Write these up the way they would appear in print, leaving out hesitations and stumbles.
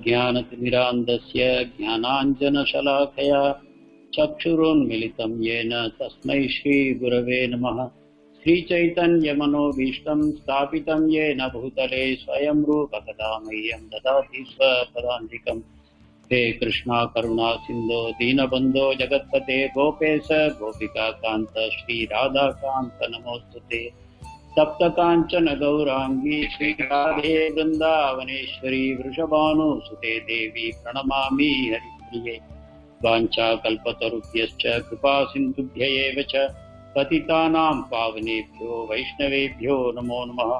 अज्ञानतिमिरान्धस्य ज्ञानाञ्जनशलाकया चक्षुरुन्मिलितं येन तस्मै श्रीगुरवे नमः। श्रीचैतन्यमनोभीष्टं स्थापितं येन भूतले स्वयं रूपकदा मह्यं ददाति स्वपदान्तिकम्। हे कृष्णा करुणा सिन्धो दीनबन्धो जगत्पते गोपेश गोपिकान्त श्रीराधाकान्त नमोस्तुते। सप्तकाञ्चन गौरांगी श्रीराधे वृन्दावनेश्वरी वृषभानुसुते देवी प्रणमामि हरिप्रिये। वाञ्छाकल्पतरुभ्यश्च कृपा सिन्धुभ्य एव च पतितानां पावनेभ्यो वैष्णवेभ्यो नमो नमः।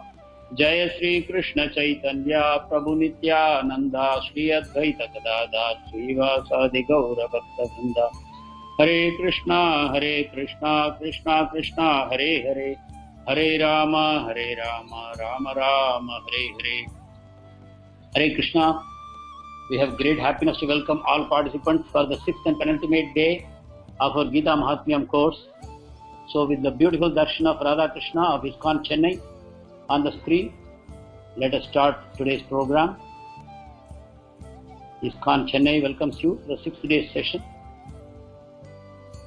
जय श्री कृष्ण चैतन्य प्रभु नित्यानंद श्री अद्वैत गदाधर श्रीवासादि गौर भक्तवृंद। हरे कृष्णा कृष्णा कृष्णा हरे हरे, हरे Ram Ram Ram Hare Hare. Hare Krishna. We have great happiness to welcome all participants for the 6th and penultimate day of our Gita Mahatmyam course. So with the beautiful darshan of Radha Krishna of ISKCON Chennai on the screen, let us start today's program. ISKCON Chennai welcomes you to the 6th day session.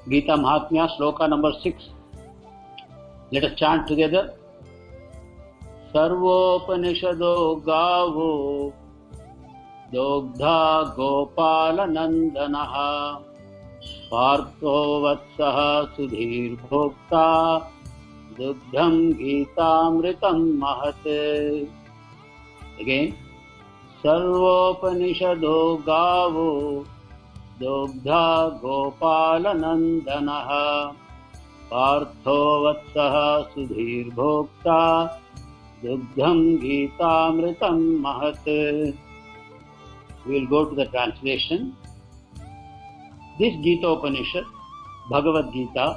Gita Mahatmya Shloka number 6. Let us chant together. Sarvopanishado gavo dogdha gopala nandanaha partho vatsaha sudhir bhokta dugdham gitamritam mahat. Again. Sarvopanishado gavo dogdha gopala nandanaha partho vatsaha sudhir bhokta dugdham gitamritam mahat. We will go to the translation. This Gita Upanishad, Bhagavad Gita,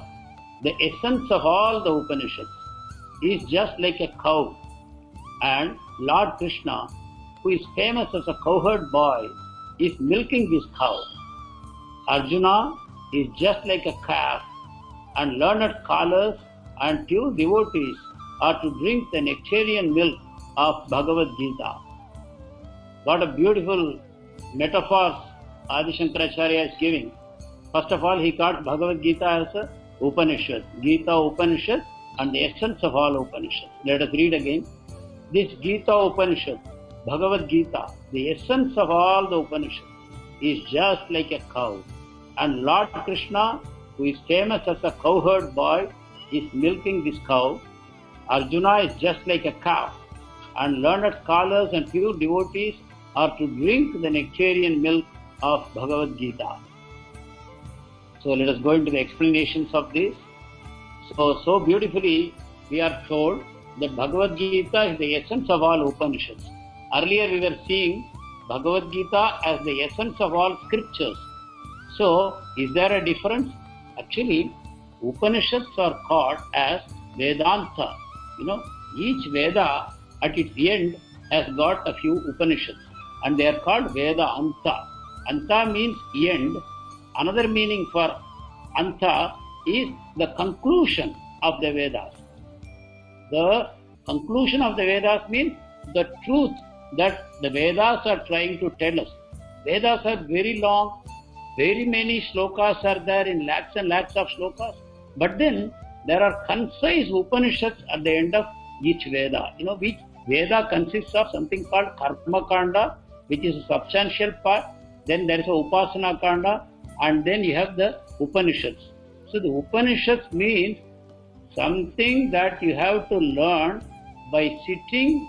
the essence of all the Upanishads, is just like a cow, and Lord Krishna, who is famous as a cowherd boy, is milking this cow. Arjuna is just like a calf, and learned scholars and pure devotees are to drink the nectarian milk of Bhagavad Gita. What a beautiful metaphors Adi Shankaracharya is giving. First of all, he called Bhagavad Gita as a Upanishad. Gita Upanishad and the essence of all Upanishads. Let us read again. This Gita Upanishad, Bhagavad Gita, the essence of all the Upanishads, is just like a cow. And Lord Krishna, who is famous as a cowherd boy, is milking this cow. Arjuna is just like a calf, and learned scholars and pure devotees are to drink the nectarian milk of Bhagavad Gita. So let us go into the explanations of this. So beautifully we are told that Bhagavad Gita is the essence of all Upanishads. Earlier we were seeing Bhagavad Gita as the essence of all scriptures. So is there a difference? Actually, Upanishads are called as Vedanta. Each Veda at its end has got a few Upanishads, and they are called Veda Anta. Anta means end. Another meaning for Anta is the conclusion of the Vedas. The conclusion of the Vedas means the truth that the Vedas are trying to tell us. Vedas are very long, very many shlokas are there in lakhs and lakhs of shlokas. But then there are concise Upanishads at the end of each Veda. Which Veda consists of something called Karma Kanda, which is a substantial part. Then there is a Upasana Kanda, and then you have the Upanishads. So the Upanishads means something that you have to learn by sitting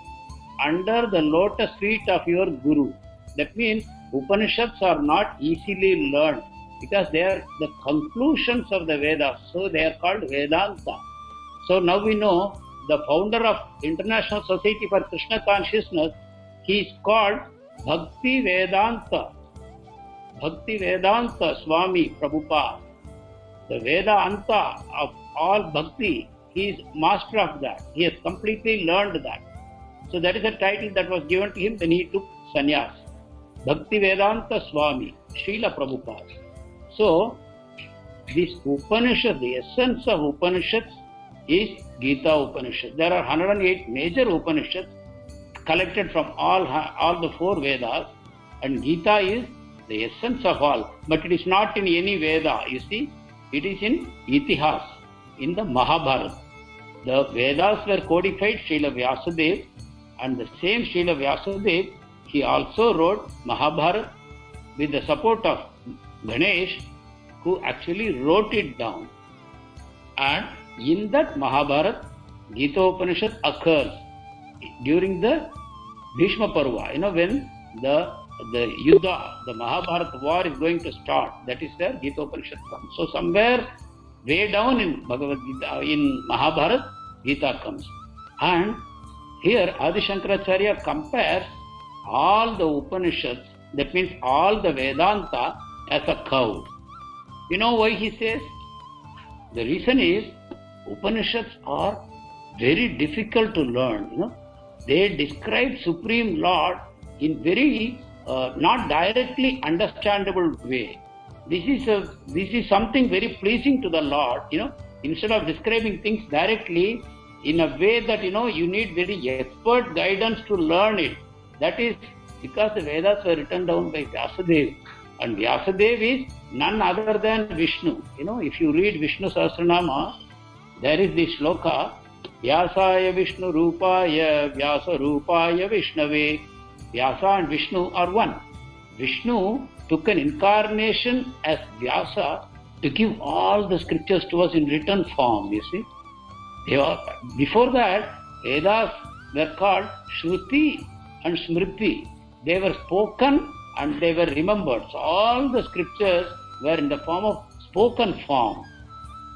under the lotus feet of your Guru. That means Upanishads are not easily learned because they are the conclusions of the Vedas. So they are called Vedanta. So now we know the founder of International Society for Krishna Consciousness, he is called Bhakti Vedanta Swami Prabhupada. The Vedanta of all Bhakti, he is master of that. He has completely learned that. So that is a title that was given to him when he took sannyas. Bhakti Vedanta Swami, Srila Prabhupada. So this Upanishad, the essence of Upanishads is Gita Upanishad. There are 108 major Upanishads collected from all the four Vedas, And Gita is the essence of all. But it is not in any Veda, you see. It is in Itihas, in the Mahabharata. The Vedas were codified Srila Vyasadeva, and the same Srila Vyasadeva, he also wrote Mahabharata with the support of Ganesh, who actually wrote it down. And in that Mahabharata, Gita Upanishad occurs during the Bhishma Parva, when the Yuddha, the Mahabharata war is going to start. That is where Gita Upanishad comes. So somewhere way down in Bhagavad Gita, in Mahabharata, Gita comes. And here Adi Shankaracharya compares all the Upanishads, that means all the Vedanta, as a cow. You know why he says? The reason is Upanishads are very difficult to learn. They describe Supreme Lord in very not directly understandable way. This is something very pleasing to the Lord. Instead of describing things directly in a way that you need very expert guidance to learn it. That is because the Vedas were written down by Vyasadeva, and Vyasadeva is none other than Vishnu. If you read Vishnu Sahasranama, there is this shloka, Vyasaya Vishnu Rupaya Vyasa Rupaya Vishnave. Vyasa and Vishnu are one. Vishnu took an incarnation as Vyasa to give all the scriptures to us in written form, you see. Before that, Vedas were called Shruti and Smriti. They were spoken and they were remembered. So all the scriptures were in the form of spoken form.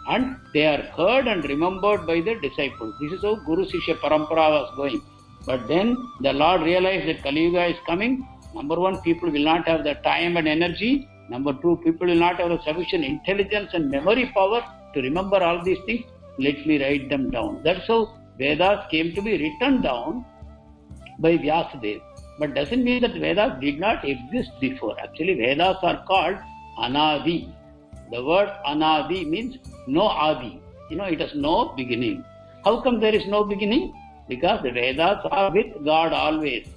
And they are heard and remembered by the disciples. This is how Guru Sishya Parampara was going. But then the Lord realized that Kali Yuga is coming. Number one, people will not have the time and energy. Number two, people will not have the sufficient intelligence and memory power to remember all these things. Let me write them down. That's how Vedas came to be written down by Vyasadeva. But doesn't mean that Vedas did not exist before. Actually, Vedas are called Anadi. The word Anadi means no Adi. It has no beginning. How come there is no beginning? Because the Vedas are with God always.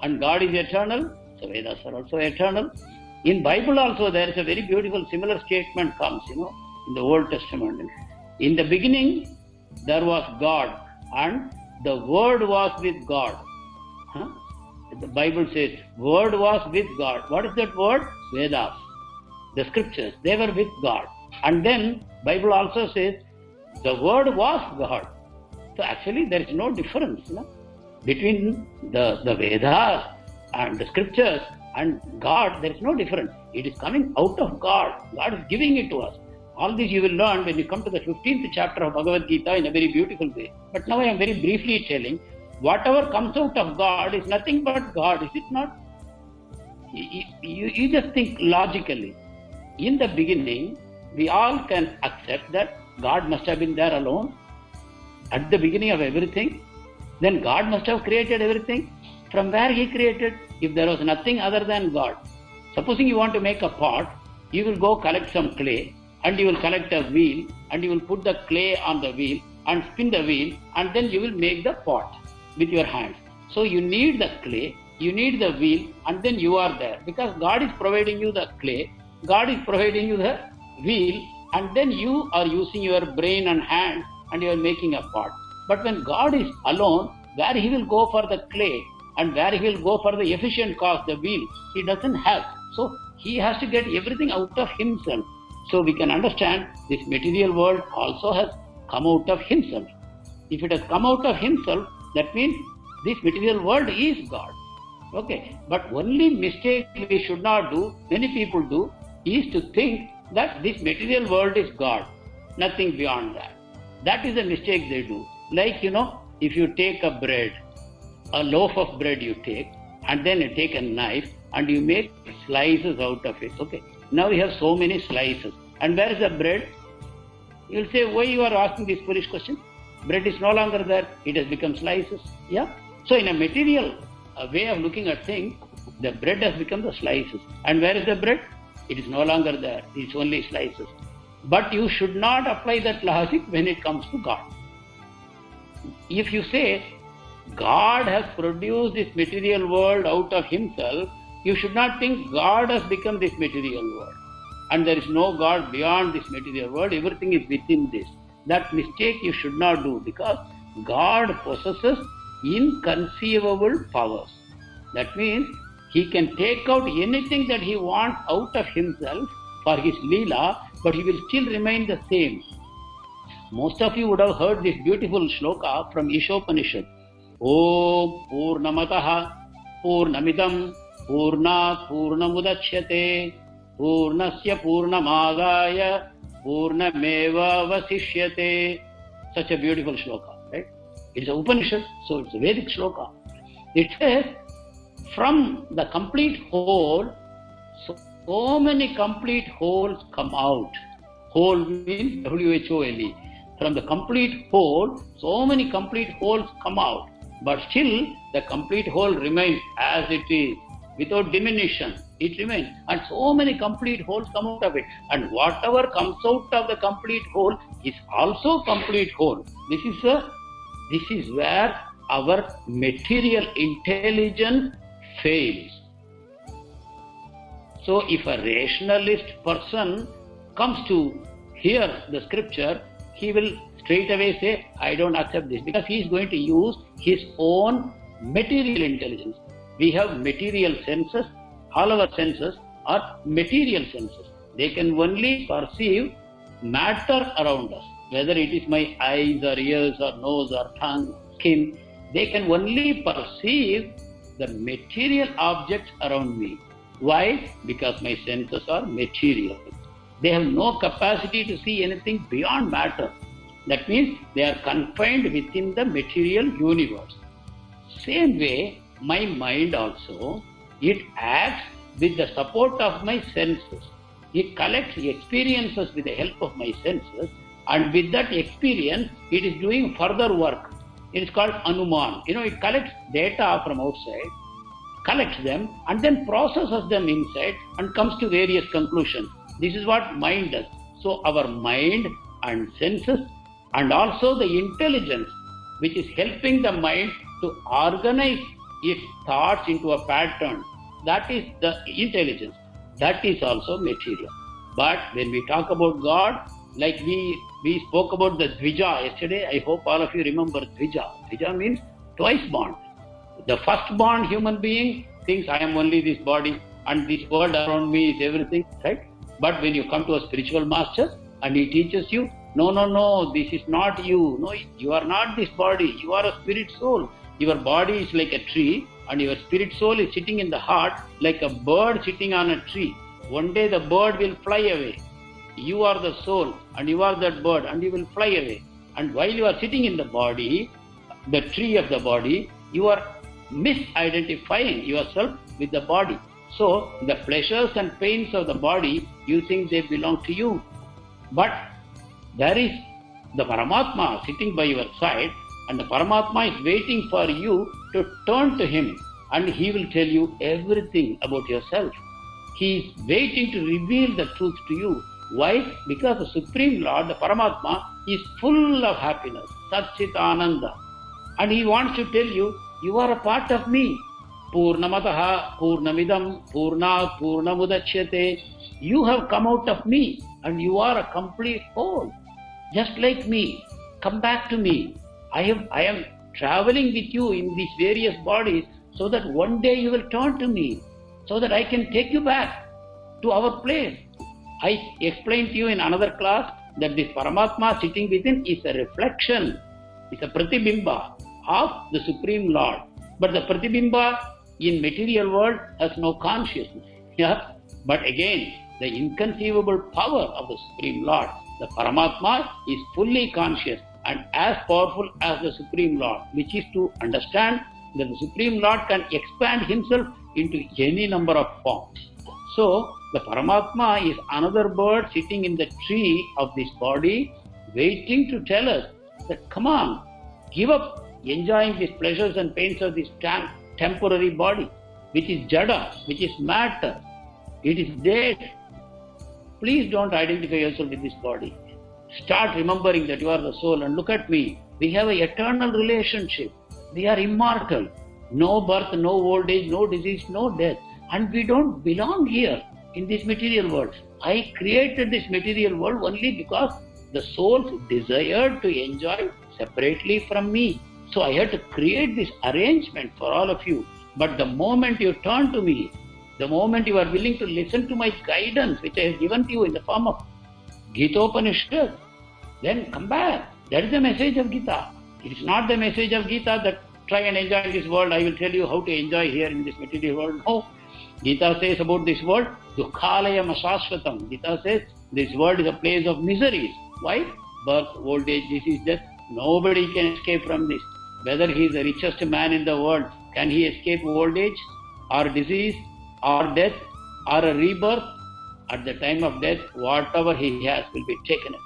And God is eternal, so Vedas are also eternal. In Bible also there is a very beautiful similar statement comes, in the Old Testament. In the beginning there was God and the Word was with God. The Bible says Word was with God. What is that word? Vedas. The scriptures, they were with God. And then Bible also says the Word was God. So actually there is no difference between the Vedas and the scriptures and God. There is no difference. It is coming out of God. God is giving it to us. All this you will learn when you come to the 15th chapter of Bhagavad Gita in a very beautiful way. But now I am very briefly telling, whatever comes out of God is nothing but God, is it not? You just think logically. In the beginning, we all can accept that God must have been there alone at the beginning of everything. Then God must have created everything. From where He created? If there was nothing other than God. Supposing you want to make a pot, you will go collect some clay and you will collect a wheel and you will put the clay on the wheel and spin the wheel and then you will make the pot with your hands. So you need the clay, you need the wheel, and then you are there. Because God is providing you the clay, God is providing you the wheel, and then you are using your brain and hands and you are making a pot. But when God is alone, where He will go for the clay and where He will go for the efficient cause, the wheel, He doesn't have. So He has to get everything out of Himself. So we can understand this material world also has come out of Himself. If it has come out of Himself, that means this material world is God. Okay, but only mistake we should not do, many people do, is to think that this material world is God, nothing beyond that. That is a mistake they do. Like, if you take a bread, a loaf of bread you take, and then you take a knife and you make slices out of it. Okay, now we have so many slices. And where is the bread? You will say, why you are asking this foolish question? Bread is no longer there, it has become slices. Yeah. So in a material way of looking at things, the bread has become the slices. And where is the bread? It is no longer there, it's only slices. But you should not apply that logic when it comes to God. If you say, God has produced this material world out of Himself, You should not think God has become this material world and there is no God beyond this material world, everything is within this. That mistake you should not do, because God possesses inconceivable powers. That means He can take out anything that He wants out of Himself for His Leela, but He will still remain the same. Most of you would have heard this beautiful shloka from Ishopanishad. Om Purnamataha Purnamidam Purnat Purnamudachyate Purnasya Purnamadaya Purnameva Vasishyate. Such a beautiful shloka, right? It's a Upanishad, so it's a Vedic shloka. It says, from the complete whole, so many complete wholes come out. Whole means W-H-O-L-E. From the complete whole, so many complete wholes come out. But still, the complete whole remains as it is, without diminution. It remains. And so many complete wholes come out of it. And whatever comes out of the complete whole is also complete whole. This is where our material intelligence fails. So if a rationalist person comes to hear the scripture, he will straight away say, I don't accept this, because he is going to use his own material intelligence. We have material senses. All our senses are material senses. They can only perceive matter around us, whether it is my eyes or ears or nose or tongue, skin. They can only perceive the material objects around me. Why? Because my senses are material. They have no capacity to see anything beyond matter. That means they are confined within the material universe. Same way, my mind also, it acts with the support of my senses. It collects experiences with the help of my senses, and with that experience, it is doing further work. It is called Anuman. It collects data from outside, collects them, and then processes them inside and comes to various conclusions. This is what mind does. So our mind and senses, and also the intelligence which is helping the mind to organize its thoughts into a pattern, that is the intelligence. That is also material. But when we talk about God, like we spoke about the Dvija yesterday, I hope all of you remember Dvija. Dvija means twice born. The first born human being thinks, I am only this body and this world around me is everything, right? But when you come to a spiritual master and he teaches you, no, this is not you. No, you are not this body. You are a spirit soul. Your body is like a tree and your spirit soul is sitting in the heart like a bird sitting on a tree. One day the bird will fly away. You are the soul and you are that bird and you will fly away. And while you are sitting in the body, the tree of the body, you are misidentifying yourself with the body. So the pleasures and pains of the body, you think they belong to you. But there is the Paramatma sitting by your side, and the Paramatma is waiting for you to turn to Him, and He will tell you everything about yourself. He is waiting to reveal the truth to you. Why? Because the Supreme Lord, the Paramatma, is full of happiness, Satchit Ananda. And He wants to tell you, you are a part of me. Purnamataha Purnamidam Purnat Purnamudachyate. You have come out of me and you are a complete whole. Just like me. Come back to me. I am traveling with you in these various bodies so that one day you will turn to me, so that I can take you back to our place. I explained to you in another class that this Paramatma sitting within is a reflection, is a pratibimba of the Supreme Lord. But the pratibimba in material world has no consciousness. Yeah? But again, the inconceivable power of the Supreme Lord, the Paramatma, is fully conscious and as powerful as the Supreme Lord, which is to understand that the Supreme Lord can expand Himself into any number of forms. So, the Paramatma is another bird sitting in the tree of this body, waiting to tell us that, come on, give up enjoying these pleasures and pains of this temporary body, which is jada, which is matter. It is dead. Please don't identify yourself with this body. Start remembering that you are the soul and look at me. We have an eternal relationship. We are immortal. No birth, no old age, no disease, no death. And we don't belong here in this material world. I created this material world only because the souls desired to enjoy separately from me. So I had to create this arrangement for all of you. But the moment you turn to me, the moment you are willing to listen to my guidance, which I have given to you in the form of Gita Upanishad, then come back. That is the message of Gita. It is not the message of Gita that try and enjoy in this world. I will tell you how to enjoy here in this material world. No. Gita says about this world, Dukhalayam Asashvatam. Gita says this world is a place of miseries. Why? Birth, old age, disease, death. Nobody can escape from this. Whether he is the richest man in the world, can he escape old age or disease or death or a rebirth? At the time of death, whatever he has will be taken away.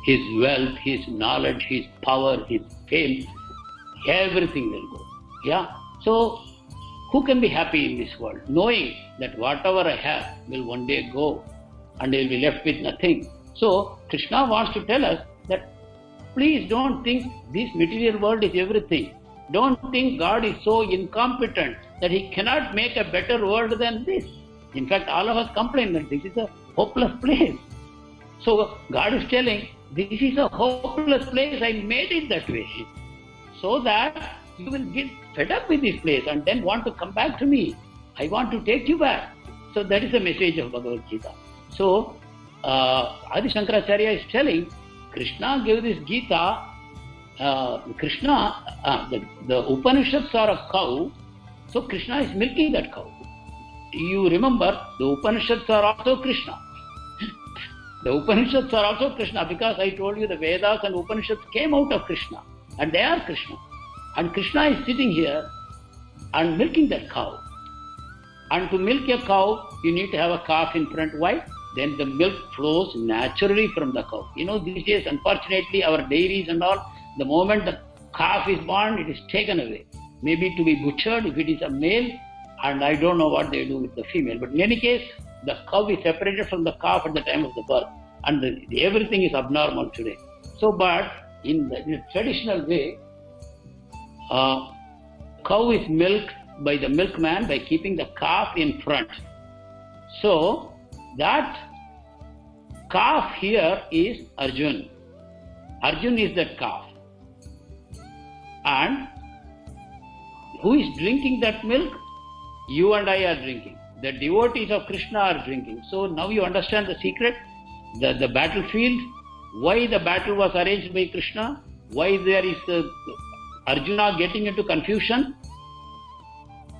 His wealth, his knowledge, his power, his fame, everything will go. Yeah. So, who can be happy in this world? Knowing that whatever I have will one day go and they will be left with nothing. So, Krishna wants to tell us that please don't think this material world is everything. Don't think God is so incompetent that He cannot make a better world than this. In fact, all of us complain that this is a hopeless place. So, God is telling, this is a hopeless place, I made it that way. So that you will get fed up with this place and then want to come back to me. I want to take you back. So that is the message of Bhagavad Gita. So Adi Shankaracharya is telling, Krishna gave this Gita, the Upanishads are a cow, so Krishna is milking that cow. You remember, the Upanishads are also Krishna. The Upanishads are also Krishna because I told you the Vedas and Upanishads came out of Krishna and they are Krishna. And Krishna is sitting here and milking that cow. And to milk a cow, you need to have a calf in front. Why? Then the milk flows naturally from the cow. You know, these days, unfortunately, our dairies and all, the moment the calf is born, it is taken away. Maybe to be butchered if it is a male, and I don't know what they do with the female. But in any case, the cow is separated from the calf at the time of the birth. And everything is abnormal today. So, but in the traditional way, cow is milked by the milkman by keeping the calf in front. So, that calf here is Arjun. Arjun is that calf. And who is drinking that milk? You and I are drinking. The devotees of Krishna are drinking. So now you understand the secret, the battlefield, why the battle was arranged by Krishna, why there is Arjuna getting into confusion,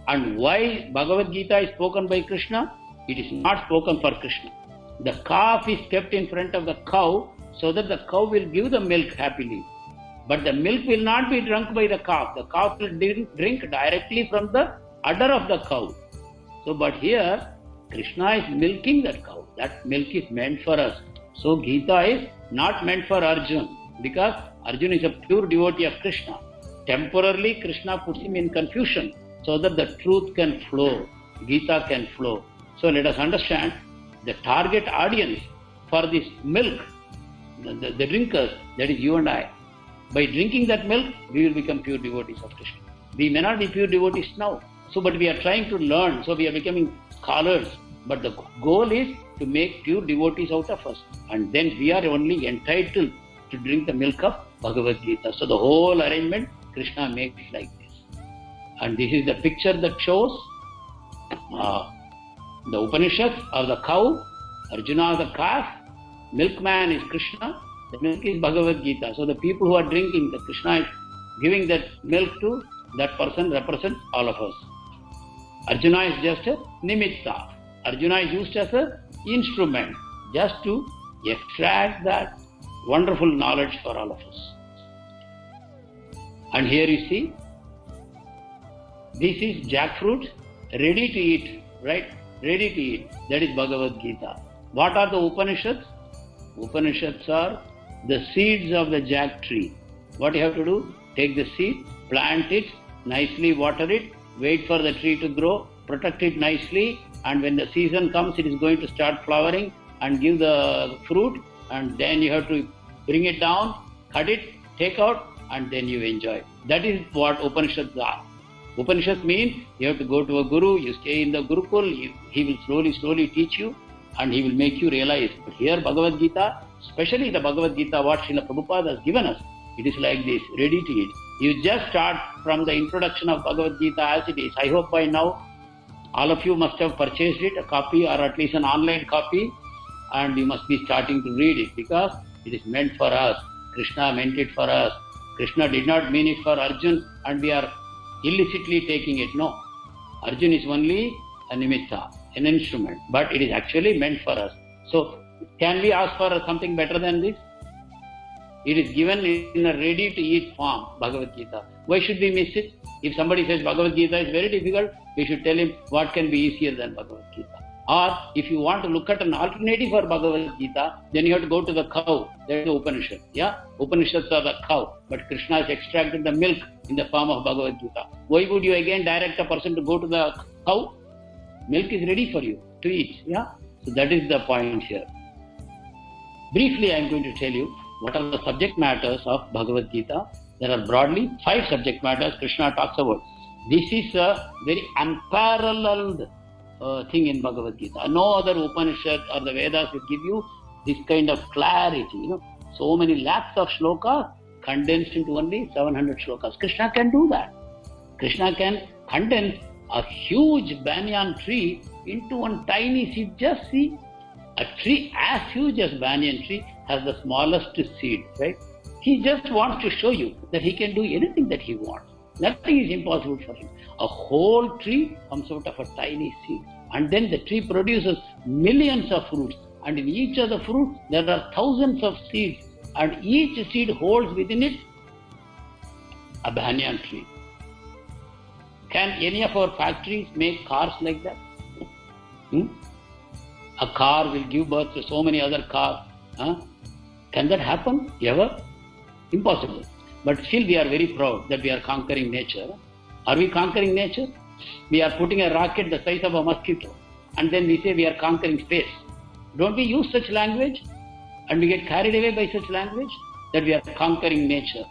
and why Bhagavad Gita is spoken by Krishna. It is not spoken for Krishna. The calf is kept in front of the cow so that the cow will give the milk happily. But the milk will not be drunk by the calf. The calf will drink directly from the udder of the cow. So, but here, Krishna is milking that cow. That milk is meant for us. So, Gita is not meant for Arjun because Arjun is a pure devotee of Krishna. Temporarily, Krishna puts him in confusion so that the truth can flow, Gita can flow. So, let us understand the target audience for this milk, the drinkers, that is you and I. By drinking that milk, we will become pure devotees of Krishna. We may not be pure devotees now. So, but we are trying to learn, so we are becoming scholars. But the goal is to make pure devotees out of us. And then we are only entitled to drink the milk of Bhagavad Gita. So the whole arrangement, Krishna makes like this. And this is the picture that shows the Upanishads are the cow, Arjuna the calf, milkman is Krishna, the milk is Bhagavad Gita. So the people who are drinking, the Krishna is giving that milk to, that person represents all of us. Arjuna is just a nimitta. Arjuna is used as an instrument just to extract that wonderful knowledge for all of us. And here you see, this is jackfruit, ready to eat, right? Ready to eat. That is Bhagavad Gita. What are the Upanishads? Upanishads are the seeds of the jack tree. What you have to do? Take the seed, plant it, nicely water it, wait for the tree to grow, protect it nicely, and when the season comes, it is going to start flowering and give the fruit, and then you have to bring it down, cut it, take out, and then you enjoy. That is what Upanishads are. Upanishads mean you have to go to a guru, you stay in the Gurukul, he will slowly teach you and he will make you realize. But here Bhagavad Gita, especially the Bhagavad Gita, what Srila Prabhupada has given us, it is like this, ready to eat. You just start from the introduction of Bhagavad Gita as it is. I hope by now all of you must have purchased it, a copy or at least an online copy, and you must be starting to read it because it is meant for us. Krishna meant it for us. Krishna did not mean it for Arjun and we are illicitly taking it. No. Arjun is only a nimitta, an instrument, but it is actually meant for us. So, can we ask for something better than this? It is given in a ready-to-eat form, Bhagavad Gita. Why should we miss it? If somebody says Bhagavad Gita is very difficult, we should tell him what can be easier than Bhagavad Gita. Or if you want to look at an alternative for Bhagavad Gita, then you have to go to the cow. That is the Upanishad. Yeah? Upanishads are the cow. But Krishna has extracted the milk in the form of Bhagavad Gita. Why would you again direct a person to go to the cow? Milk is ready for you to eat. Yeah? So that is the point here. Briefly, I am going to tell you what are the subject matters of Bhagavad Gita. There are broadly 5 subject matters Krishna talks about. This is a very unparalleled thing in Bhagavad Gita. No other Upanishad or the Vedas will give you this kind of clarity. So many lakhs of shlokas condensed into only 700 shlokas. Krishna can do that. Krishna can condense a huge banyan tree into one tiny seed. Just see, a tree as huge as banyan tree has the smallest seed, right? He just wants to show you that he can do anything that he wants. Nothing is impossible for him. A whole tree comes out of a tiny seed. And then the tree produces millions of fruits. And in each of the fruits, there are thousands of seeds. And each seed holds within it a banyan tree. Can any of our factories make cars like that? A car will give birth to so many other cars. Can that happen ever? Impossible. But still we are very proud that we are conquering nature. Are we conquering nature? We are putting a rocket the size of a mosquito and then we say we are conquering space. Don't we use such language? And we get carried away by such language that we are conquering nature.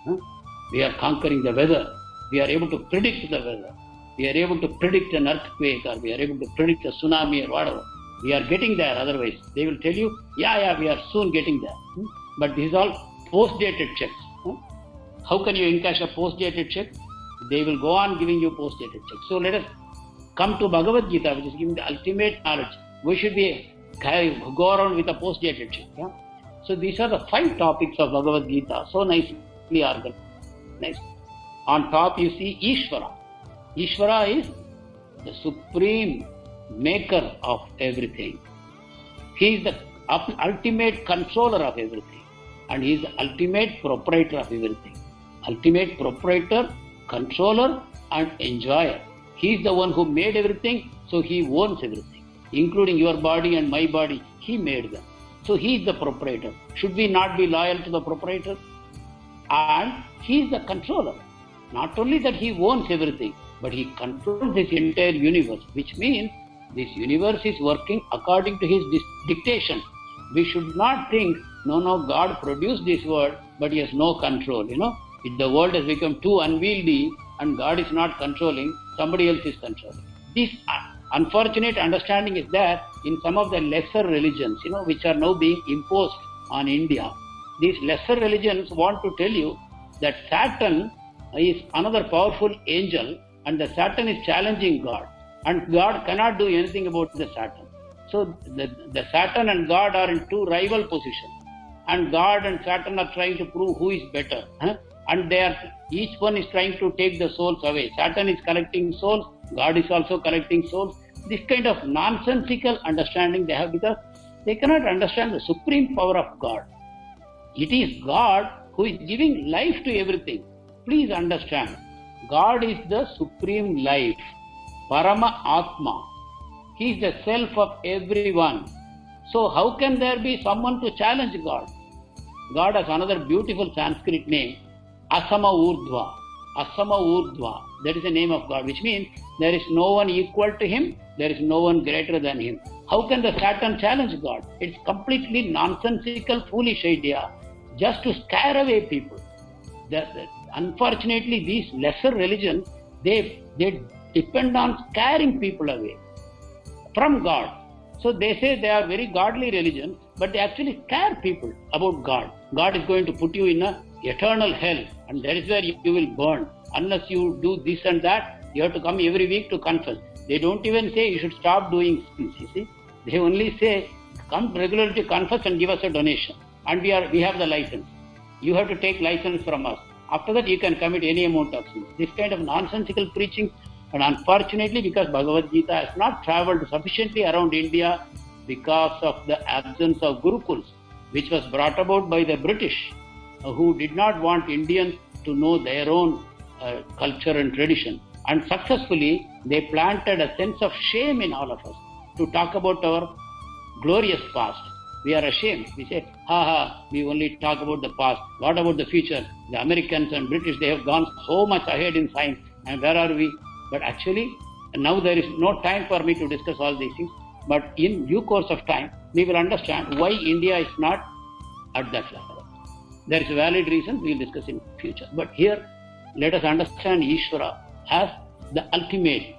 We are conquering the weather. We are able to predict the weather. We are able to predict an earthquake or we are able to predict a tsunami or whatever. We are getting there otherwise. They will tell you, yeah, we are soon getting there. But this is all post-dated checks. How can you encash a post-dated check? They will go on giving you post-dated checks. So let us come to Bhagavad Gita, which is giving the ultimate knowledge. We should go around with a post-dated check. Yeah? So these are the 5 topics of Bhagavad Gita, so nicely organized. On top you see Ishvara. Ishvara is the supreme maker of everything. He is the ultimate controller of everything. And he is the ultimate proprietor of everything. Ultimate proprietor, controller and enjoyer. He is the one who made everything, so he owns everything. Including your body and my body, he made them. So he is the proprietor. Should we not be loyal to the proprietor? And he is the controller. Not only that he owns everything, but he controls this entire universe, which means this universe is working according to his dictation. We should not think, no, God produced this world, but he has no control. If the world has become too unwieldy and God is not controlling, somebody else is controlling. This unfortunate understanding is there in some of the lesser religions, which are now being imposed on India. These lesser religions want to tell you that Saturn is another powerful angel and the Saturn is challenging God. And God cannot do anything about the Saturn. So the Saturn and God are in 2 rival positions. And God and Saturn are trying to prove who is better. And each one is trying to take the souls away. Saturn is collecting souls, God is also collecting souls. This kind of nonsensical understanding they have because they cannot understand the supreme power of God. It is God who is giving life to everything. Please understand, God is the supreme life, Parama Atma. He is the self of everyone. So how can there be someone to challenge God? God has another beautiful Sanskrit name, Asama Urdhva. Asama Urdhva. That is the name of God, which means there is no one equal to him, there is no one greater than him. How can the Saturn challenge God? It's completely nonsensical, foolish idea, just to scare away people. Unfortunately, these lesser religions they depend on scaring people away from God. So they say they are very godly religion, but they actually scare people about God. God is going to put you in a eternal hell, and that is where you will burn. Unless you do this and that, you have to come every week to confess. They don't even say you should stop doing sins, you see. They only say, come regularly to confess and give us a donation. And we have the license. You have to take license from us. After that, you can commit any amount of sin. This kind of nonsensical preaching, and unfortunately, because Bhagavad Gita has not traveled sufficiently around India because of the absence of Gurukuls, which was brought about by the British, who did not want Indians to know their own culture and tradition. And successfully, they planted a sense of shame in all of us to talk about our glorious past. We are ashamed. We say, we only talk about the past. What about the future? The Americans and British, they have gone so much ahead in science. And where are we? But actually, now there is no time for me to discuss all these things. But in due course of time, we will understand why India is not at that level. There is a valid reason we will discuss in future. But here, let us understand Ishvara as the ultimate.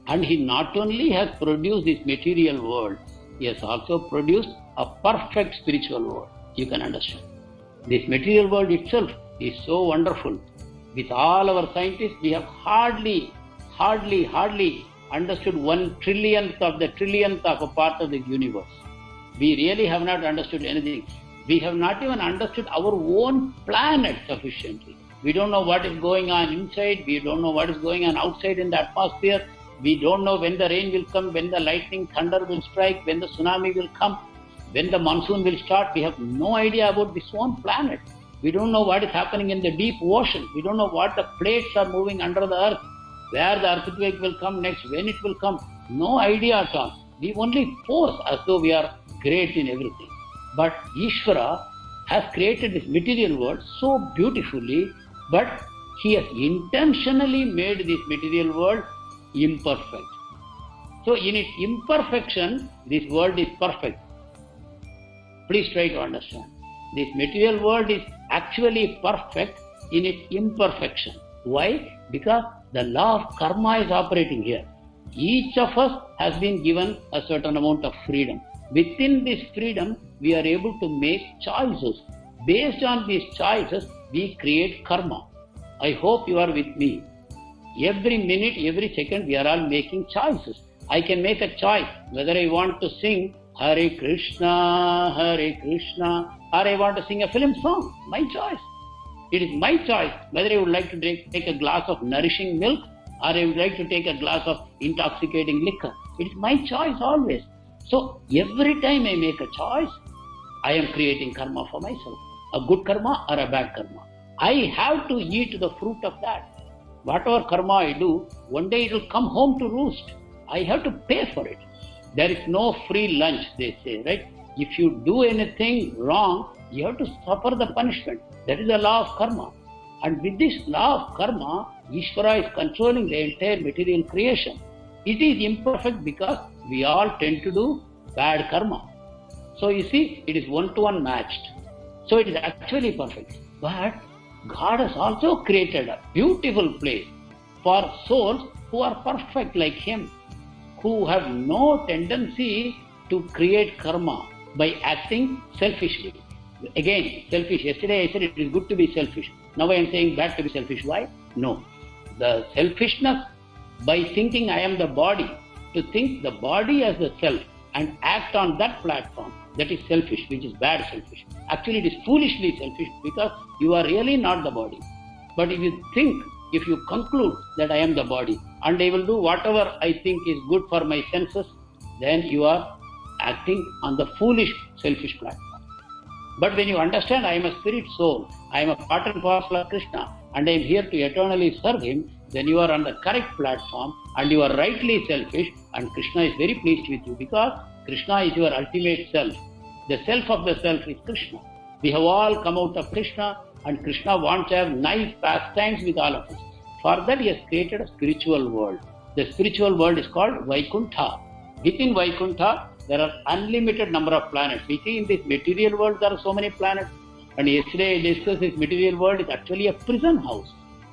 And he not only has produced this material world, he has also produced a perfect spiritual world. You can understand. This material world itself is so wonderful. With all our scientists, we have hardly understood 1/1,000,000th of a part of the universe. We really have not understood anything. We have not even understood our own planet sufficiently. We don't know what is going on inside. We don't know what is going on outside in the atmosphere. We don't know when the rain will come, when the lightning, thunder will strike, when the tsunami will come, when the monsoon will start. We have no idea about this own planet. We don't know what is happening in the deep ocean. We don't know what the plates are moving under the earth, where the earthquake will come next, when it will come. No idea at all. We only pose as though we are great in everything. But Ishvara has created this material world so beautifully, but he has intentionally made this material world imperfect. So in its imperfection, this world is perfect. Please try to understand. This material world is actually perfect in its imperfection. Why? Because the law of karma is operating here. Each of us has been given a certain amount of freedom. Within this freedom, we are able to make choices. Based on these choices, we create karma. I hope you are with me. Every minute, every second, we are all making choices. I can make a choice whether I want to sing Hare Krishna, or I want to sing a film song. My choice. It is my choice whether I would like to take a glass of nourishing milk or I would like to take a glass of intoxicating liquor. It is my choice always. So every time I make a choice, I am creating karma for myself. A good karma or a bad karma. I have to eat the fruit of that. Whatever karma I do, one day it will come home to roost. I have to pay for it. There is no free lunch, they say, right? If you do anything wrong, you have to suffer the punishment. That is the law of karma. And with this law of karma, Ishvara is controlling the entire material creation. It is imperfect because we all tend to do bad karma. So you see, it is one-to-one matched. So it is actually perfect. But God has also created a beautiful place for souls who are perfect like Him, who have no tendency to create karma by acting selfishly. Again, selfish. Yesterday I said it is good to be selfish. Now I am saying bad to be selfish. Why? No. The selfishness by thinking I am the body, to think the body as the self and act on that platform, that is selfish, which is bad selfish. Actually, it is foolishly selfish because you are really not the body. But if you conclude that I am the body and I will do whatever I think is good for my senses, then you are acting on the foolish, selfish platform. But when you understand I am a spirit soul, I am a part and parcel of Krishna, and I am here to eternally serve Him, then you are on the correct platform and you are rightly selfish, and Krishna is very pleased with you because Krishna is your ultimate self. The self of the self is Krishna. We have all come out of Krishna, and Krishna wants to have nice pastimes with all of us. For that He has created a spiritual world. The spiritual world is called Vaikuntha. Within Vaikuntha, there are unlimited number of planets. We see in this material world there are so many planets. And yesterday I discussed this material world is actually a prison house.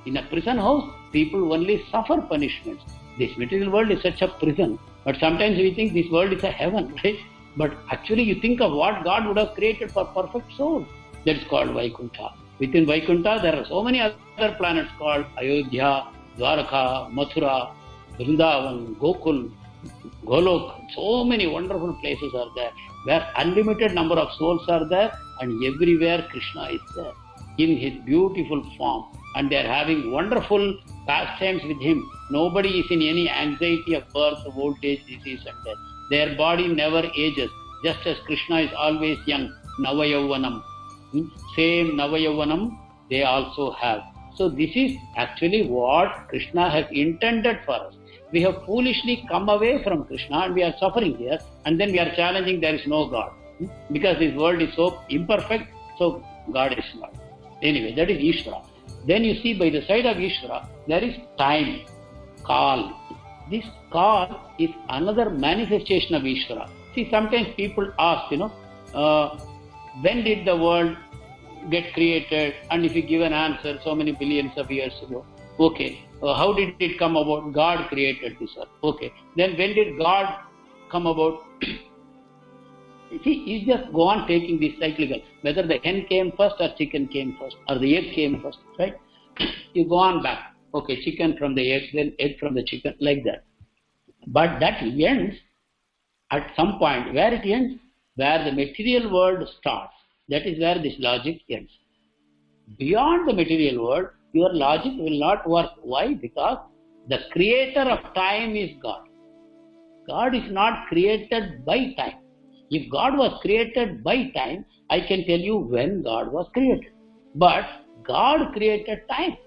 In a prison house, people only suffer punishments. This material world is such a prison. But sometimes we think this world is a heaven, right? But actually you think of what God would have created for perfect souls. That is called Vaikuntha. Within Vaikuntha, there are so many other planets called Ayodhya, Dwaraka, Mathura, Vrindavan, Gokul, Golok. So many wonderful places are there where unlimited number of souls are there, and everywhere Krishna is there in his beautiful form, and they are having wonderful pastimes with him. Nobody is in any anxiety of birth, old age, disease and death. Their body never ages, just as Krishna is always young. Navayauvanam. Same Navayauvanam they also have. So this is actually what Krishna has intended for us. We have foolishly come away from Krishna and we are suffering here, and then we are challenging there is no God. Because this world is so imperfect, so God is not. Anyway, that is Ishvara. Then you see by the side of Ishvara, there is time, Kal. This Kal is another manifestation of Ishvara. See, sometimes people ask, when did the world get created? And if you give an answer, so many billions of years ago. Okay, how did it come about? God created this earth. Okay, then when did God come about? See, you just go on taking this cyclical. Whether the hen came first or chicken came first, or the egg came first, right? You go on back. Okay, chicken from the egg, then egg from the chicken, like that. But that ends at some point. Where it ends? Where the material world starts. That is where this logic ends. Beyond the material world, your logic will not work. Why? Because the creator of time is God. God is not created by time. If God was created by time, I can tell you when God was created. But God created time.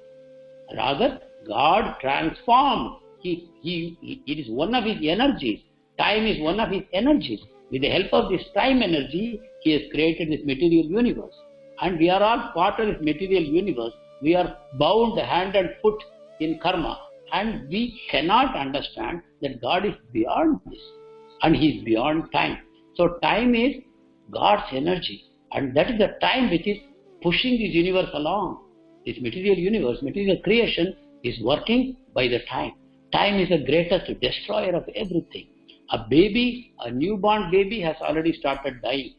Rather, God transformed. It is one of his energies. Time is one of his energies. With the help of this time energy, he has created this material universe. And we are all part of this material universe. We are bound hand and foot in karma. And we cannot understand that God is beyond this. And he is beyond time. So time is God's energy. And that is the time which is pushing this universe along. This material universe, material creation is working by the time. Time is the greatest destroyer of everything. A baby, a newborn baby has already started dying.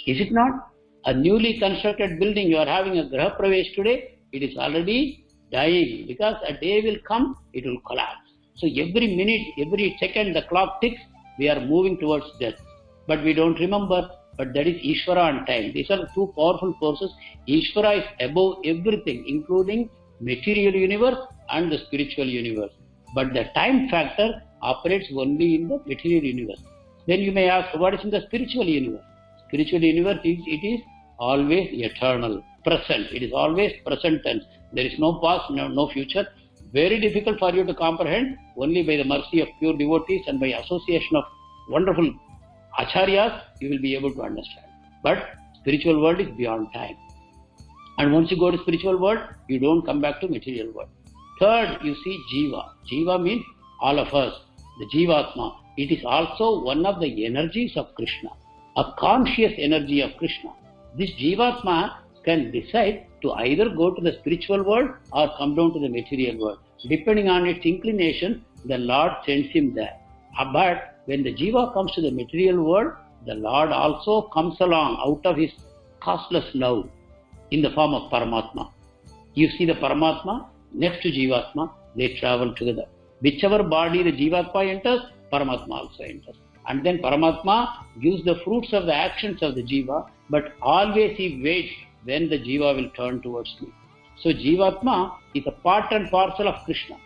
Is it not? A newly constructed building, you are having a Graha Pravesh today, it is already dying, because a day will come, it will collapse. So every minute, every second the clock ticks, we are moving towards death. But we don't remember, but that is Ishvara and time. These are two powerful forces. Ishvara is above everything, including material universe and the spiritual universe. But the time factor operates only in the material universe. Then you may ask, what is in the spiritual universe? Spiritual universe it is always eternal, present. It is always present tense. There is no past, no future. Very difficult for you to comprehend. Only by the mercy of pure devotees and by association of wonderful acharyas, you will be able to understand. But spiritual world is beyond time. And once you go to spiritual world, you don't come back to material world. Third, you see Jiva. Jiva means all of us. The Jivatma. It is also one of the energies of Krishna. A conscious energy of Krishna. This Jivatma can decide to either go to the spiritual world or come down to the material world. Depending on its inclination, the Lord sends him there. But when the Jiva comes to the material world, the Lord also comes along out of his costless love in the form of Paramatma. You see the Paramatma next to Jivatma, they travel together. Whichever body the Jivatma enters, Paramatma also enters. And then Paramatma gives the fruits of the actions of the Jiva, but always he waits when the Jiva will turn towards me. So Jivatma is a part and parcel of Krishna.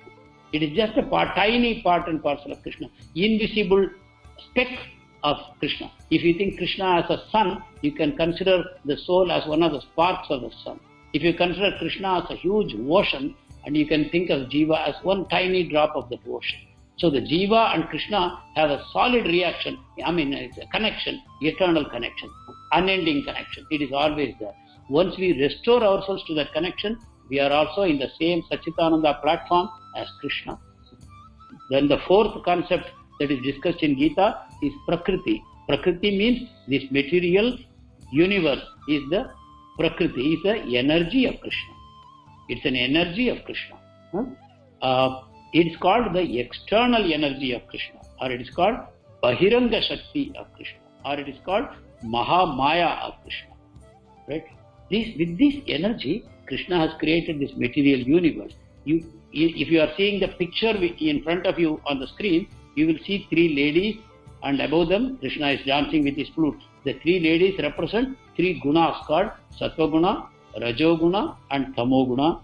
It is just a tiny part and parcel of Krishna, invisible speck of Krishna. If you think Krishna as a sun, you can consider the soul as one of the sparks of the sun. If you consider Krishna as a huge ocean, and you can think of Jiva as one tiny drop of that ocean. So the Jiva and Krishna have a solid reaction, it's a connection, eternal connection, unending connection. It is always there. Once we restore ourselves to that connection, we are also in the same Satchitananda platform as Krishna. Then the fourth concept that is discussed in Gita is Prakriti. Prakriti means this material universe is the Prakriti, is the energy of Krishna. It's an energy of Krishna. It is called the external energy of Krishna, or it is called Bahiranga Shakti of Krishna, or it is called Mahamaya of Krishna. Right? With this energy, Krishna has created this material universe. If you are seeing the picture in front of you on the screen, you will see three ladies, and above them Krishna is dancing with his flute. The three ladies represent three gunas called Sattva Guna, Rajo Guna and Tamo Guna.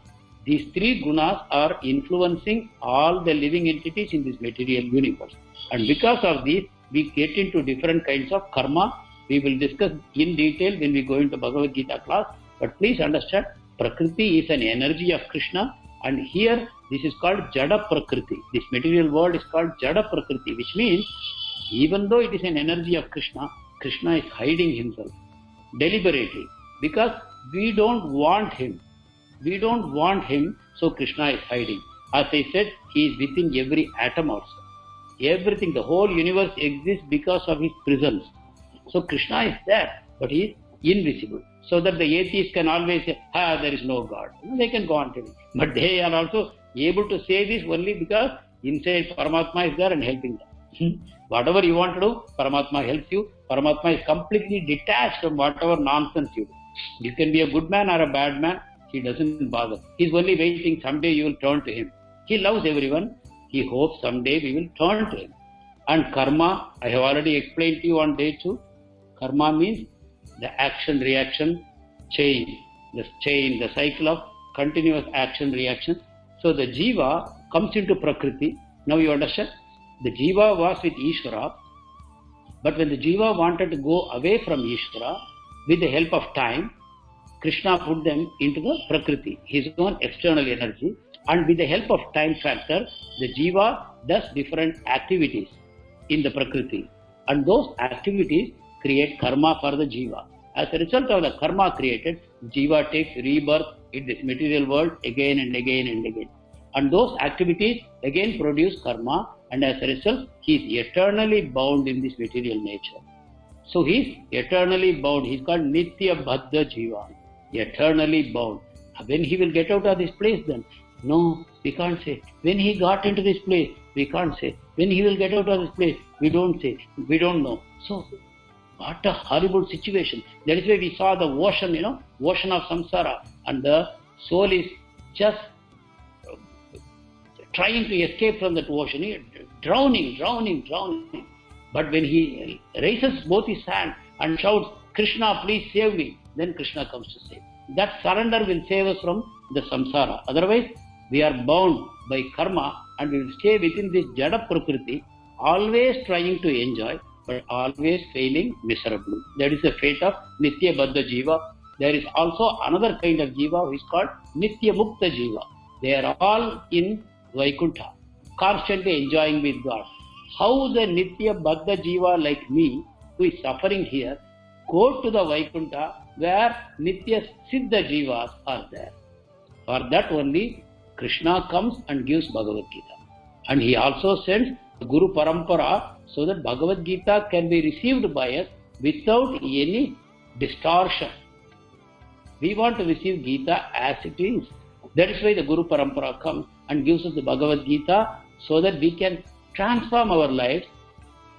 These three gunas are influencing all the living entities in this material universe. And because of this, we get into different kinds of karma. We will discuss in detail when we go into Bhagavad Gita class. But please understand, Prakriti is an energy of Krishna. And here, this is called Jada Prakriti. This material world is called Jada Prakriti, which means even though it is an energy of Krishna, Krishna is hiding himself deliberately because we don't want him. We don't want him, so Krishna is hiding. As I said, he is within every atom also. Everything, the whole universe exists because of his presence. So Krishna is there, but he is invisible. So that the atheists can always say, there is no God. They can go on telling. But they are also able to say this only because inside Paramatma is there and helping them. Whatever you want to do, Paramatma helps you. Paramatma is completely detached from whatever nonsense you do. You can be a good man or a bad man. He doesn't bother. He's only waiting someday you will turn to him. He loves everyone. He hopes someday we will turn to him. And karma, I have already explained to you on day 2. Karma means the action-reaction chain. The cycle of continuous action-reaction. So the jiva comes into Prakriti. Now you understand? The jiva was with Ishvara. But when the jiva wanted to go away from Ishvara, with the help of time, Krishna put them into the Prakriti, his own external energy, and with the help of time factor, the jiva does different activities in the Prakriti, and those activities create karma for the jiva. As a result of the karma created, jiva takes rebirth in this material world again and again and again. And those activities again produce karma, and as a result, he is eternally bound in this material nature. So he is eternally bound. He is called Nitya Baddha Jiva. Eternally bound. When he will get out of this place then? No, we can't say. When he got into this place, we can't say. When he will get out of this place, we don't say. We don't know. So, what a horrible situation. That is why we saw the ocean, ocean of samsara, and the soul is just trying to escape from that ocean, drowning. But when he raises both his hands and shouts, Krishna, please save me, then Krishna comes to save. That surrender will save us from the samsara. Otherwise, we are bound by karma and we will stay within this Jada Prakriti, always trying to enjoy, but always failing miserably. That is the fate of Nitya Baddha Jiva. There is also another kind of Jiva who is called Nitya Mukta Jiva. They are all in Vaikuntha, constantly enjoying with God. How the Nitya Baddha Jiva like me, who is suffering here, go to the Vaikuntha where Nitya Siddha Jivas are there. For that only Krishna comes and gives Bhagavad Gita. And he also sends Guru Parampara so that Bhagavad Gita can be received by us without any distortion. We want to receive Gita as it is. That is why the Guru Parampara comes and gives us the Bhagavad Gita so that we can transform our lives,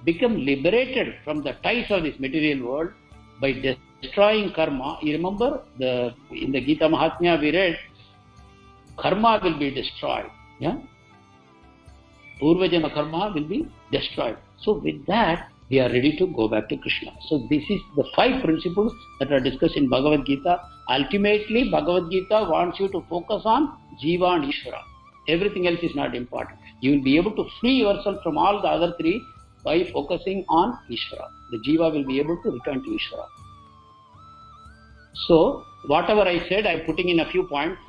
become liberated from the ties of this material world by destroying karma. You remember in the Gita Mahatmya we read, karma will be destroyed. Yeah? Purvajana karma will be destroyed. So with that, we are ready to go back to Krishna. So this is the 5 principles that are discussed in Bhagavad Gita. Ultimately, Bhagavad Gita wants you to focus on Jiva and Ishvara. Everything else is not important. You will be able to free yourself from all the other 3 by focusing on Ishvara. The Jiva will be able to return to Ishvara. So, whatever I said, I am putting in a few points.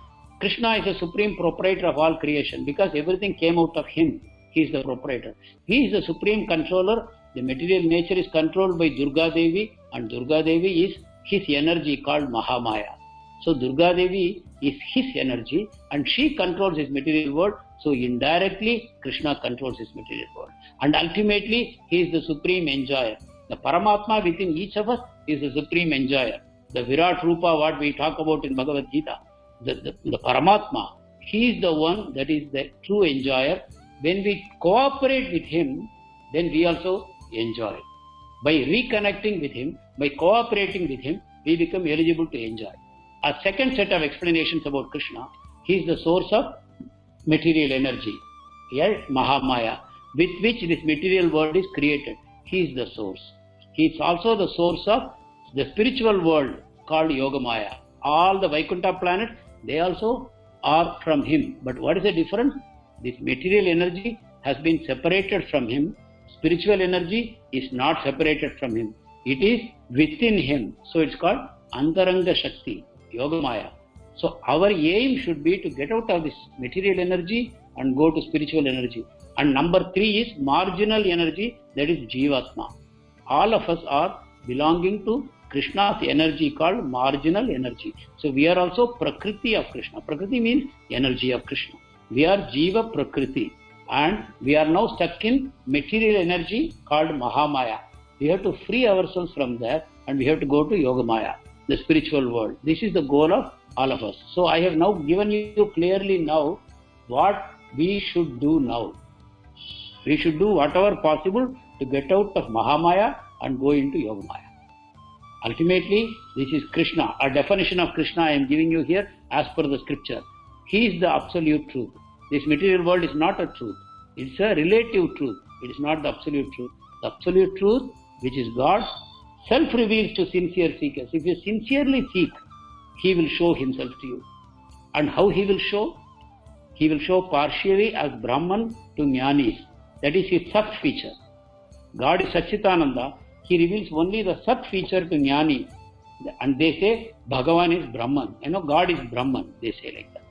Krishna is the supreme proprietor of all creation because everything came out of him. He is the proprietor. He is the supreme controller. The material nature is controlled by Durga Devi, and Durga Devi is his energy called Mahamaya. So Durga Devi is his energy and she controls his material world. So indirectly Krishna controls his material world. And ultimately he is the supreme enjoyer. The Paramatma within each of us is the supreme enjoyer. The Virat Rupa, what we talk about in Bhagavad Gita, the Paramatma. He is the one that is the true enjoyer. When we cooperate with him, then we also enjoy. By reconnecting with him, by cooperating with him, we become eligible to enjoy. A second set of explanations about Krishna, he is the source of material energy, yes, Mahamaya, with which this material world is created. He is the source. He is also the source of the spiritual world called Yogamaya. All the Vaikuntha planets, they also are from him. But what is the difference? This material energy has been separated from him. Spiritual energy is not separated from him. It is within him. So it's called Antaranga Shakti, Yogamaya. So our aim should be to get out of this material energy and go to spiritual energy. And number 3 is marginal energy, that is Jivatma. All of us are belonging to Krishna's energy called marginal energy. So we are also Prakriti of Krishna. Prakriti means energy of Krishna. We are Jiva Prakriti. And we are now stuck in material energy called Mahamaya. We have to free ourselves from that and we have to go to Yogamaya, the spiritual world. This is the goal of all of us. So I have now given you clearly now what we should do now. We should do whatever possible to get out of Mahamaya and go into Yogamaya. Ultimately, this is Krishna. A definition of Krishna I am giving you here as per the scripture. He is the absolute truth. This material world is not a truth. It's a relative truth. It is not the absolute truth. The absolute truth, which is God, self-reveals to sincere seekers. If you sincerely seek, he will show himself to you. And how he will show? He will show partially as Brahman to Jnanis. That is his Sat feature. God is Satchitananda. He reveals only the Sat feature to Jnani. And they say Bhagavan is Brahman. God is Brahman. They say like that.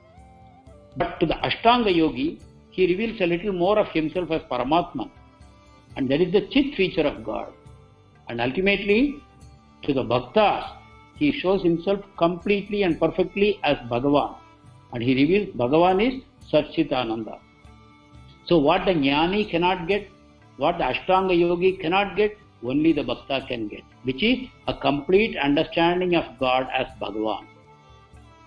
But to the Ashtanga Yogi, he reveals a little more of himself as Paramatman. And that is the Chit feature of God. And ultimately, to the Bhaktas, he shows himself completely and perfectly as Bhagavan. And he reveals Bhagavan is Satchitananda. So what the Jnani cannot get, what the Ashtanga Yogi cannot get, only the Bhakta can get, which is a complete understanding of God as Bhagavan.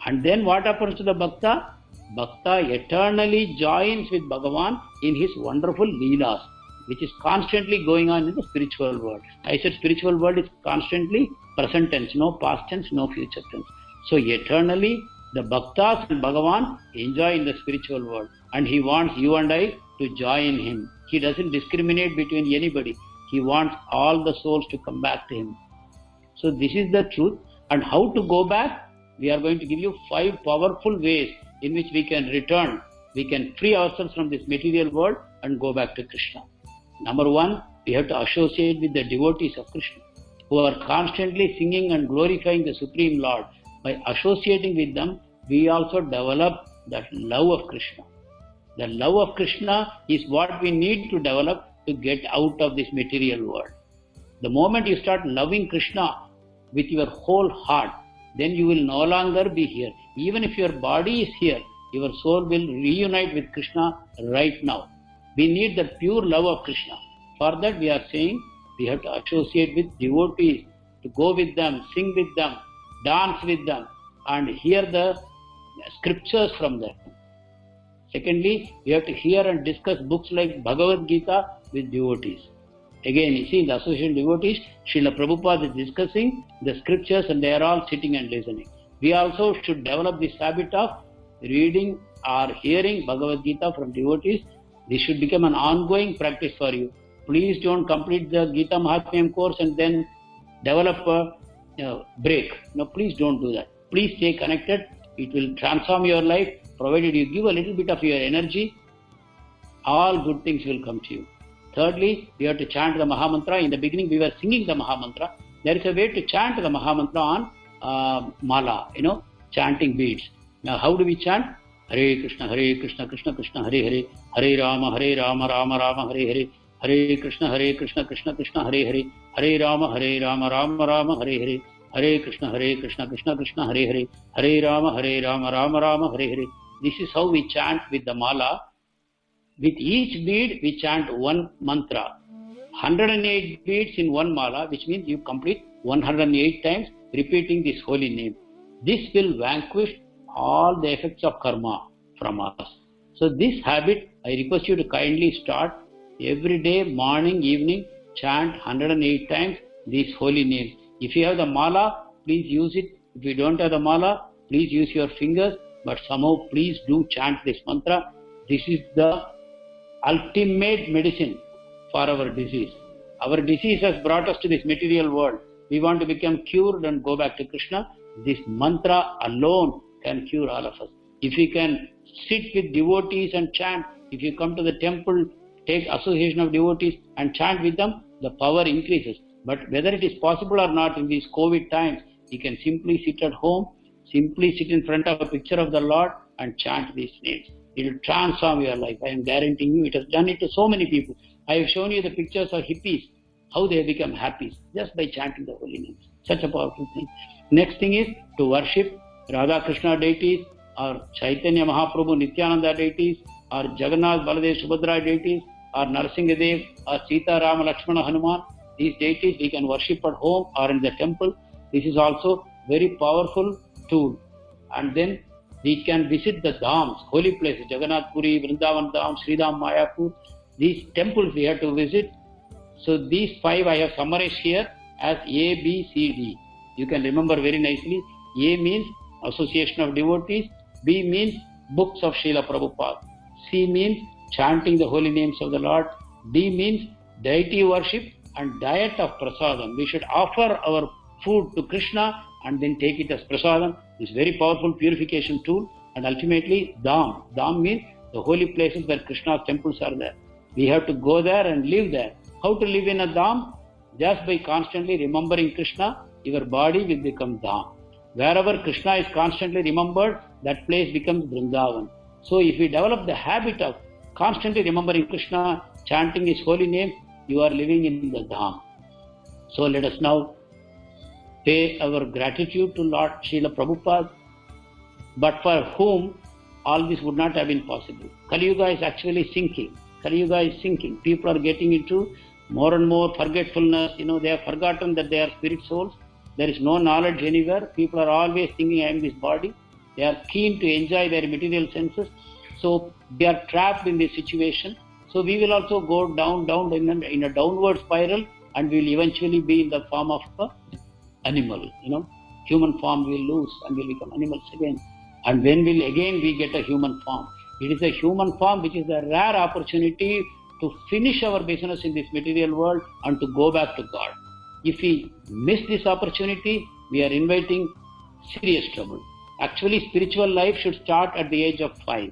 And then what happens to the Bhakta? Bhakta eternally joins with Bhagavan in his wonderful Leelas, which is constantly going on in the spiritual world. I said spiritual world is constantly present tense, no past tense, no future tense. So eternally the Bhaktas and Bhagavan enjoy in the spiritual world. And he wants you and I to join him. He doesn't discriminate between anybody. He wants all the souls to come back to him. So this is the truth. And how to go back? We are going to give you 5 powerful ways in which we can return. We can free ourselves from this material world and go back to Krishna. Number 1, we have to associate with the devotees of Krishna, who are constantly singing and glorifying the Supreme Lord. By associating with them, we also develop that love of Krishna. The love of Krishna is what we need to develop to get out of this material world. The moment you start loving Krishna with your whole heart, then you will no longer be here. Even if your body is here, your soul will reunite with Krishna right now. We need the pure love of Krishna. For that we are saying we have to associate with devotees, to go with them, sing with them, dance with them, and hear the scriptures from them. Secondly, we have to hear and discuss books like Bhagavad Gita with devotees. Again, you see, the association devotees, Srila Prabhupada is discussing the scriptures and they are all sitting and listening. We also should develop this habit of reading or hearing Bhagavad Gita from devotees. This should become an ongoing practice for you. Please don't complete the Gita Mahatmyam course and then develop a break. No, please don't do that. Please stay connected. It will transform your life, provided you give a little bit of your energy. All good things will come to you. Thirdly, we have to chant the Mahamantra. In the beginning, we were singing the Mahamantra. There is a way to chant the Mahamantra on mala, chanting beads. Now, how do we chant? Hare Krishna, Krishna Krishna, Hare Hare, Hare Rama, Rama Rama, Hare Hare, Hare Krishna, Krishna Krishna, Hare Hare, Hare Rama, Rama Rama, Hare Hare, Hare Krishna, Krishna Krishna, Hare Hare, Hare Rama, Rama, Hare Hare. This is how we chant with the mala. With each bead, we chant one mantra. 108 beads in one mala, which means you complete 108 times repeating this holy name. This will vanquish all the effects of karma from us. So this habit, I request you to kindly start every day, morning, evening, chant 108 times these holy names. If you have the mala, please use it. If you don't have the mala, please use your fingers, but somehow please do chant this mantra. This is the ultimate medicine for our disease. Our disease has brought us to this material world. We want to become cured and go back to Krishna. This mantra alone can cure all of us. If we can sit with devotees and chant, if you come to the temple, take association of devotees and chant with them, the power increases. But whether it is possible or not in these COVID times, you can simply sit at home, simply sit in front of a picture of the Lord and chant these names. It will transform your life. I am guaranteeing you. It has done it to so many people. I have shown you the pictures of hippies, how they have become happy just by chanting the holy names. Such a powerful thing. Next thing is to worship Radha Krishna deities, or Chaitanya Mahaprabhu Nityananda deities, or Jagannath Baladev Subhadra deities, or Narasimhadev, or Sita Rama Lakshmana Hanuman. These deities we can worship at home or in the temple. This is also very powerful tool. And then we can visit the dhams, holy places, Jagannath Puri, Vrindavan Dham, Sridham Mayapur. These temples we have to visit. So these 5 I have summarized here as A, B, C, D. You can remember very nicely. A means association of devotees. B means books of Srila Prabhupada. C means chanting the holy names of the Lord. D means deity worship and diet of prasadam. We should offer our food to Krishna and then take it as prasadam. It's a very powerful purification tool. And ultimately, dham. Dham means the holy places where Krishna's temples are there. We have to go there and live there. How to live in a dham? Just by constantly remembering Krishna, your body will become dham. Wherever Krishna is constantly remembered, that place becomes Vrindavan. So if we develop the habit of constantly remembering Krishna, chanting his holy name, you are living in the dham. So let us now pay our gratitude to Lord Srila Prabhupada, but for whom all this would not have been possible. Kali Yuga is actually sinking. Kali Yuga is sinking. People are getting into more and more forgetfulness. They have forgotten that they are spirit souls. There is no knowledge anywhere. People are always thinking, I am this body. They are keen to enjoy their material senses. So they are trapped in this situation. So we will also go down in a downward spiral, and we will eventually be in the form of an animal. Human form will lose and will become animals again. And when will again we get a human form? It is a human form which is a rare opportunity to finish our business in this material world and to go back to God. If we miss this opportunity, we are inviting serious trouble. Actually, spiritual life should start at the age of 5.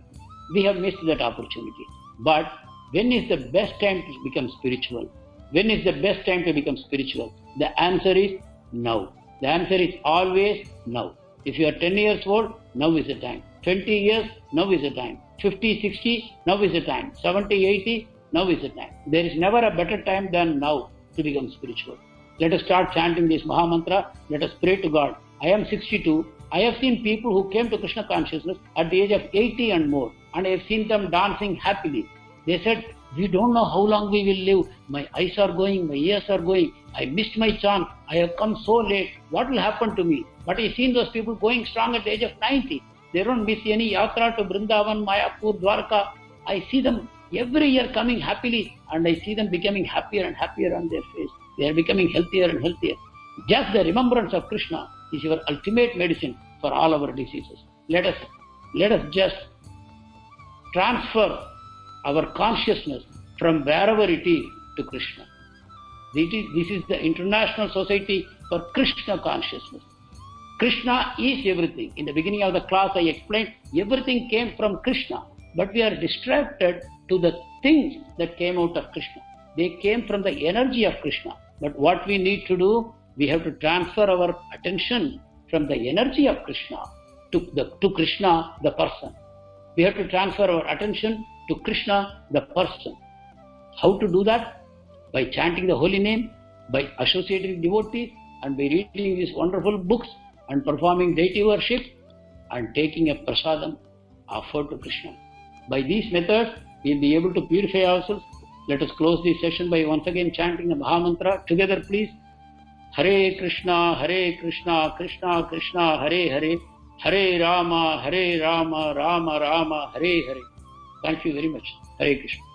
We have missed that opportunity. But when is the best time to become spiritual? When is the best time to become spiritual? The answer is now. The answer is always now. If you are 10 years old, now is the time. 20 years, now is the time. 50, 60, now is the time. 70, 80, now is the time. There is never a better time than now to become spiritual. Let us start chanting this Maha Mantra. Let us pray to God. I am 62. I have seen people who came to Krishna consciousness at the age of 80 and more. And I have seen them dancing happily. They said, we don't know how long we will live. My eyes are going, my ears are going. I missed my chance. I have come so late. What will happen to me? But I have seen those people going strong at the age of 90. They don't miss any yatra to Vrindavan, Mayapur, Dwarka. I see them every year coming happily, and I see them becoming happier and happier on their face. They are becoming healthier and healthier. Just the remembrance of Krishna is your ultimate medicine for all our diseases. Let us just transfer our consciousness from wherever it is to Krishna. This is the International Society for Krishna Consciousness. Krishna is everything. In the beginning of the class I explained everything came from Krishna, but we are distracted to the things that came out of Krishna. They came from the energy of Krishna. But what we need to do, we have to transfer our attention from the energy of Krishna to Krishna, the person. We have to transfer our attention to Krishna, the person. How to do that? By chanting the holy name, by associating with devotees, and by reading these wonderful books, and performing deity worship, and taking a prasadam offered to Krishna. By these methods, we will be able to purify ourselves. Let us close this session by once again chanting the Maha Mantra. Together, please. Hare Krishna, Krishna Krishna, Hare Hare, Hare Rama, Rama Rama, Hare Hare. Thank you very much. Hare Krishna.